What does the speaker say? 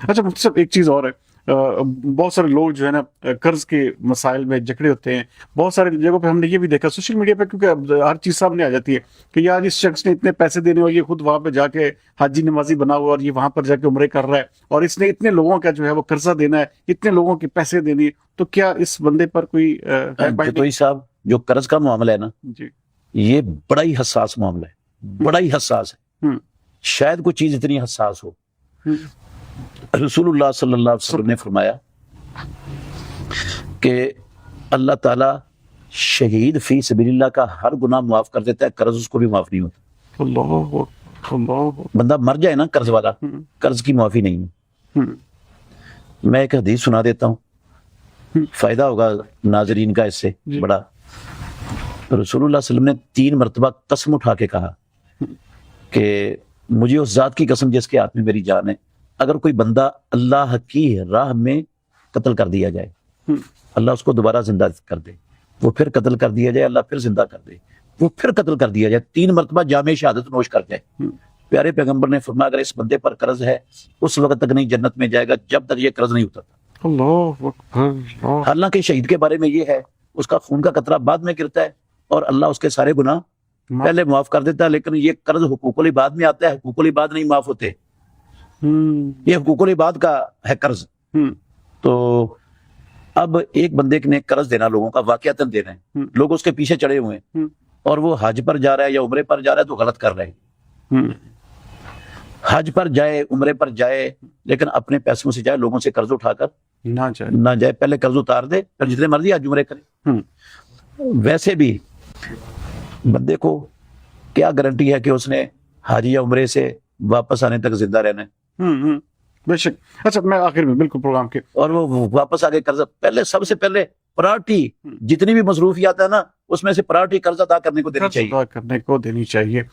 اچھا مفتی صاحب ایک چیز اور ہے، بہت سارے لوگ جو ہے نا قرض کے مسائل میں جکڑے ہوتے ہیں. بہت سارے جگہوں پہ ہم نے یہ بھی دیکھا سوشل میڈیا پہ، کیونکہ اب ہر چیز سامنے آ جاتی ہے کہ یار اس شخص نے اتنے پیسے دینے اور یہ خود وہاں پہ جا کے حاجی نمازی بنا ہوا اور یہ وہاں پر جا کے عمرے کر رہا ہے، اور اس نے اتنے لوگوں کا جو ہے وہ قرضہ دینا ہے، اتنے لوگوں کے پیسے دینے ہیں، تو کیا اس بندے پر کوئی ہے جتوئی صاحب جو قرض کا معاملہ ہے نا، جی یہ بڑا ہی حساس معاملہ ہے، بڑا ہی حساس ہے. شاید کوئی چیز اتنی حساس ہو. رسول اللہ صلی اللہ علیہ وسلم نے فرمایا کہ اللہ تعالیٰ شہید فی سبیل اللہ کا ہر گناہ معاف کر دیتا ہے، قرض اس کو بھی معاف نہیں ہوتا. اللہ بندہ مر جائے نا قرض والا، قرض کی معافی نہیں ہے. میں ایک حدیث سنا دیتا ہوں، فائدہ ہوگا ناظرین کا اس سے بڑا. رسول اللہ صلی اللہ علیہ وسلم نے 3 مرتبہ قسم اٹھا کے کہا کہ مجھے اس ذات کی قسم جس کے ہاتھ میں میری جان ہے، اگر کوئی بندہ اللہ کی راہ میں قتل کر دیا جائے، اللہ اس کو دوبارہ زندہ کر دے، وہ پھر قتل کر دیا جائے، اللہ پھر زندہ کر دے، وہ پھر قتل کر دیا جائے، 3 مرتبہ جامع شہادت نوش کر جائے. پیارے پیغمبر نے فرمایا اگر اس بندے پر قرض ہے اس وقت تک نہیں جنت میں جائے گا جب تک یہ قرض نہیں اترتا. اللہ اکبر. حالانکہ شہید کے بارے میں یہ ہے اس کا خون کا قطرہ بعد میں گرتا ہے اور اللہ اس کے سارے گناہ پہلے معاف کر دیتا ہے، لیکن یہ قرض حقوق العباد میں آتا ہے، حقوق العباد نہیں معاف ہوتے. یہ حقوق العباد کا ہے قرض. تو اب ایک بندے نے قرض دینا لوگوں کا واقعتاً دینا ہے، لوگ اس کے پیچھے چڑے ہوئے ہیں اور وہ حج پر جا رہا ہے یا عمرے پر جا رہا ہے تو غلط کر رہے ہیں. حج پر جائے، عمرے پر جائے، لیکن اپنے پیسوں سے جائے، لوگوں سے قرض اٹھا کر نہ جائے. پہلے قرض اتار دے پھر جتنے مرضی حج عمرے کرے. ویسے بھی بندے کو کیا گارنٹی ہے کہ اس نے حج یا عمرے سے واپس آنے تک زندہ رہنا ہے؟ بے شک. اچھا میں آخر میں بالکل پروگرام کے، اور وہ واپس آ کے قرض پہلے سب سے پہلے پرائرٹی جتنی بھی مصروفیات ہے نا اس میں سے پرائرٹی قرض ادا کرنے کو دینی چاہیے. کرنے کو دینی چاہیے.